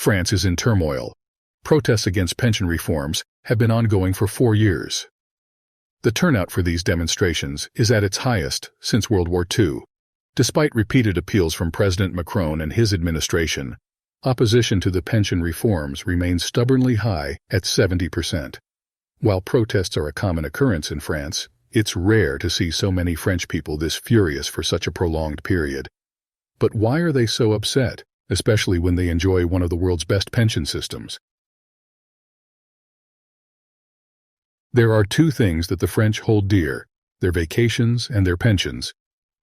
France is in turmoil. Protests against pension reforms have been ongoing for 4 years. The turnout for these demonstrations is at its highest since World War II. Despite repeated appeals from President Macron and his administration, opposition to the pension reforms remains stubbornly high at 70%. While protests are a common occurrence in France, it's rare to see so many French people this furious for such a prolonged period. But why are they so upset, especially when they enjoy one of the world's best pension systems? There are two things that the French hold dear: their vacations and their pensions.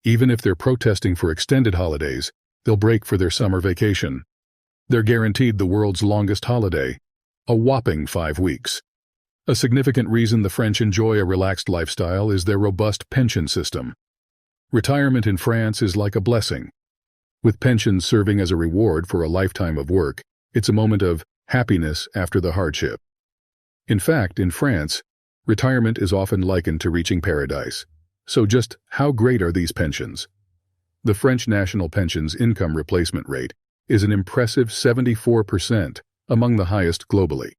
Even if they're protesting for extended holidays, they'll break for their summer vacation. They're guaranteed the world's longest holiday, a whopping 5 weeks. A significant reason the French enjoy a relaxed lifestyle is their robust pension system. Retirement in France is like a blessing. With pensions serving as a reward for a lifetime of work, it's a moment of happiness after the hardship. In fact, in France, retirement is often likened to reaching paradise. So just how great are these pensions? The French national pensions income replacement rate is an impressive 74%, among the highest globally.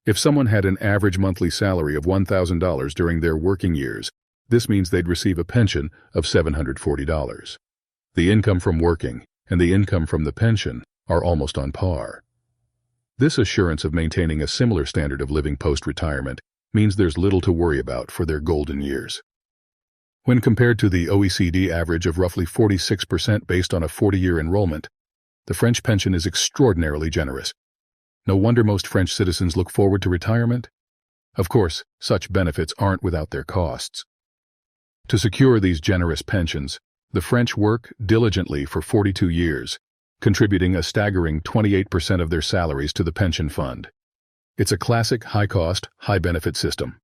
If someone had an average monthly salary of $1,000 during their working years, this means they'd receive a pension of $740. The income from working and the income from the pension are almost on par. This assurance of maintaining a similar standard of living post-retirement means there's little to worry about for their golden years. When compared to the OECD average of roughly 46% based on a 40-year enrollment, the French pension is extraordinarily generous. No wonder most French citizens look forward to retirement. Of course, such benefits aren't without their costs. To secure these generous pensions, the French work diligently for 42 years, contributing a staggering 28% of their salaries to the pension fund. It's a classic high-cost, high-benefit system.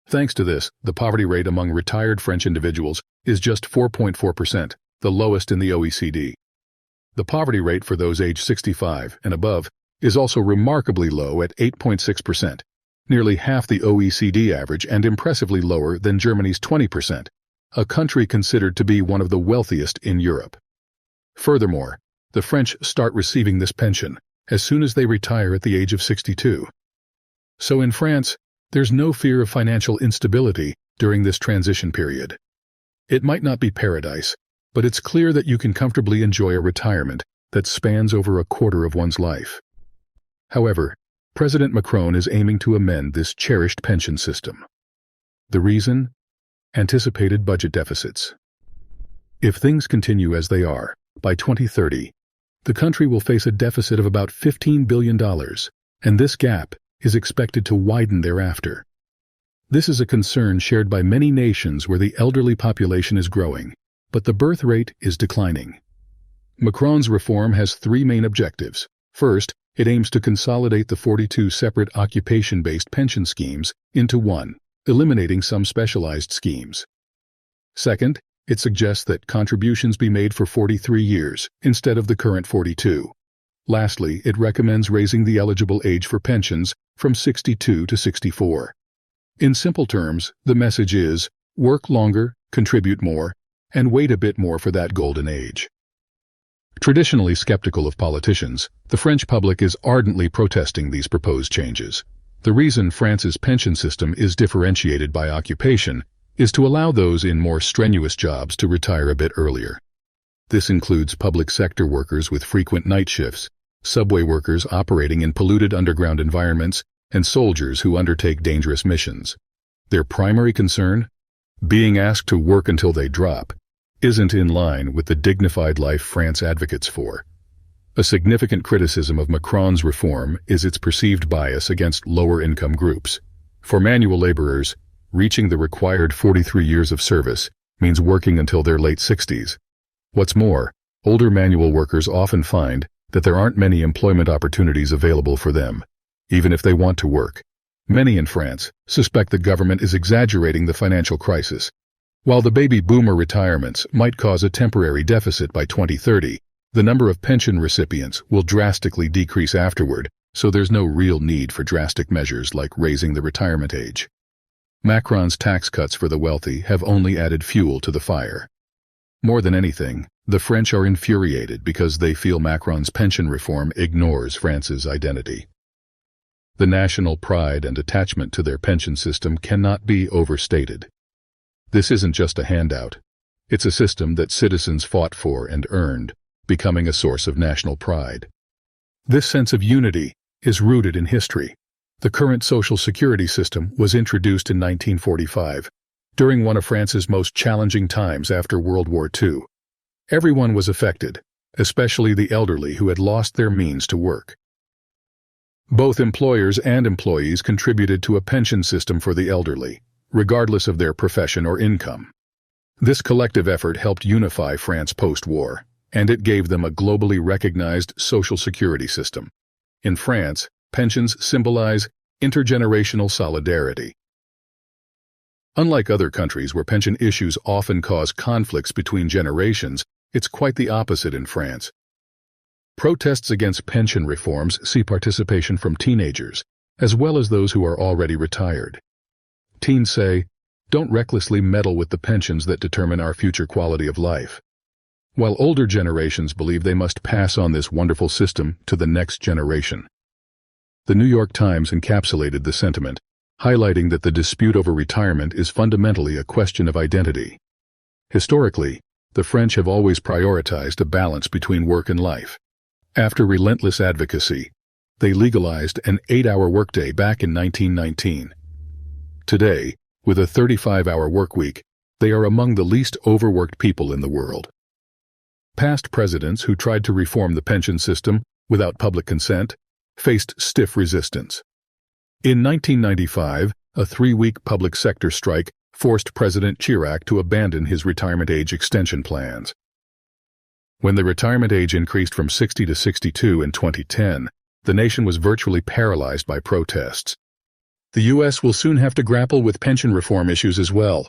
Thanks to this, the poverty rate among retired French individuals is just 4.4%, the lowest in the OECD. The poverty rate for those aged 65 and above is also remarkably low at 8.6%, nearly half the OECD average and impressively lower than Germany's 20%, a country considered to be one of the wealthiest in Europe. Furthermore, the French start receiving this pension as soon as they retire at the age of 62. So in France, there's no fear of financial instability during this transition period. It might not be paradise, but it's clear that you can comfortably enjoy a retirement that spans over a quarter of one's life. However, President Macron is aiming to amend this cherished pension system. The reason? Anticipated budget deficits. If things continue as they are, by 2030, the country will face a deficit of about $15 billion, and this gap is expected to widen thereafter. This is a concern shared by many nations where the elderly population is growing, but the birth rate is declining. Macron's reform has 3 main objectives. First, it aims to consolidate the 42 separate occupation-based pension schemes into one, eliminating some specialized schemes. Second, it suggests that contributions be made for 43 years instead of the current 42. Lastly, it recommends raising the eligible age for pensions from 62 to 64. In simple terms, the message is, work longer, contribute more, and wait a bit more for that golden age. Traditionally skeptical of politicians, the French public is ardently protesting these proposed changes. The reason France's pension system is differentiated by occupation is to allow those in more strenuous jobs to retire a bit earlier. This includes public sector workers with frequent night shifts, subway workers operating in polluted underground environments, and soldiers who undertake dangerous missions. Their primary concern? Being asked to work until they drop, isn't in line with the dignified life France advocates for. A significant criticism of Macron's reform is its perceived bias against lower-income groups. For manual laborers, reaching the required 43 years of service means working until their late 60s. What's more, older manual workers often find that there aren't many employment opportunities available for them, even if they want to work. Many in France suspect the government is exaggerating the financial crisis. While the baby boomer retirements might cause a temporary deficit by 2030, the number of pension recipients will drastically decrease afterward, so there's no real need for drastic measures like raising the retirement age. Macron's tax cuts for the wealthy have only added fuel to the fire. More than anything, The French are infuriated because they feel Macron's pension reform ignores France's identity. The national pride and attachment to their pension system cannot be overstated. This isn't just a handout. It's a system that citizens fought for and earned, becoming a source of national pride. This sense of unity is rooted in history. The current social security system was introduced in 1945, during one of France's most challenging times after World War II. Everyone was affected, especially the elderly who had lost their means to work. Both employers and employees contributed to a pension system for the elderly, regardless of their profession or income. This collective effort helped unify France post-war, and it gave them a globally recognized social security system. In France, pensions symbolize intergenerational solidarity. Unlike other countries where pension issues often cause conflicts between generations, it's quite the opposite in France. Protests against pension reforms see participation from teenagers, as well as those who are already retired. Teens say, "Don't recklessly meddle with the pensions that determine our future quality of life," while older generations believe they must pass on this wonderful system to the next generation. The New York Times encapsulated the sentiment, highlighting that the dispute over retirement is fundamentally a question of identity. Historically, the French have always prioritized a balance between work and life. After relentless advocacy, they legalized an 8-hour workday back in 1919. Today, with a 35-hour workweek, they are among the least overworked people in the world. Past presidents who tried to reform the pension system without public consent faced stiff resistance. In 1995, a 3-week public sector strike forced President Chirac to abandon his retirement age extension plans. When the retirement age increased from 60 to 62 in 2010, the nation was virtually paralyzed by protests. The U.S. will soon have to grapple with pension reform issues as well.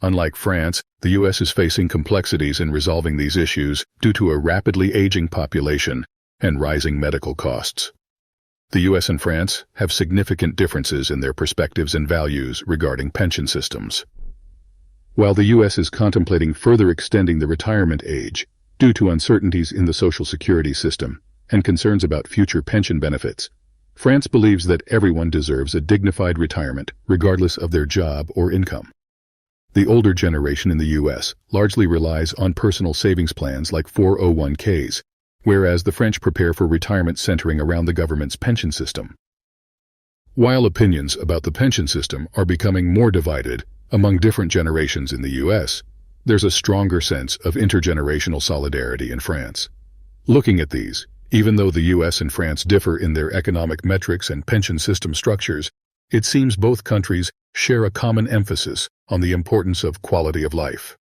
Unlike France, the U.S. is facing complexities in resolving these issues due to a rapidly aging population and rising medical costs. The U.S. and France have significant differences in their perspectives and values regarding pension systems. While the U.S. is contemplating further extending the retirement age, due to uncertainties in the Social Security system and concerns about future pension benefits, France believes that everyone deserves a dignified retirement regardless of their job or income. The older generation in the U.S. largely relies on personal savings plans like 401ks, whereas the French prepare for retirement centering around the government's pension system. While opinions about the pension system are becoming more divided among different generations in the U.S., there's a stronger sense of intergenerational solidarity in France. Looking at these, even though the U.S. and France differ in their economic metrics and pension system structures, it seems both countries share a common emphasis on the importance of quality of life.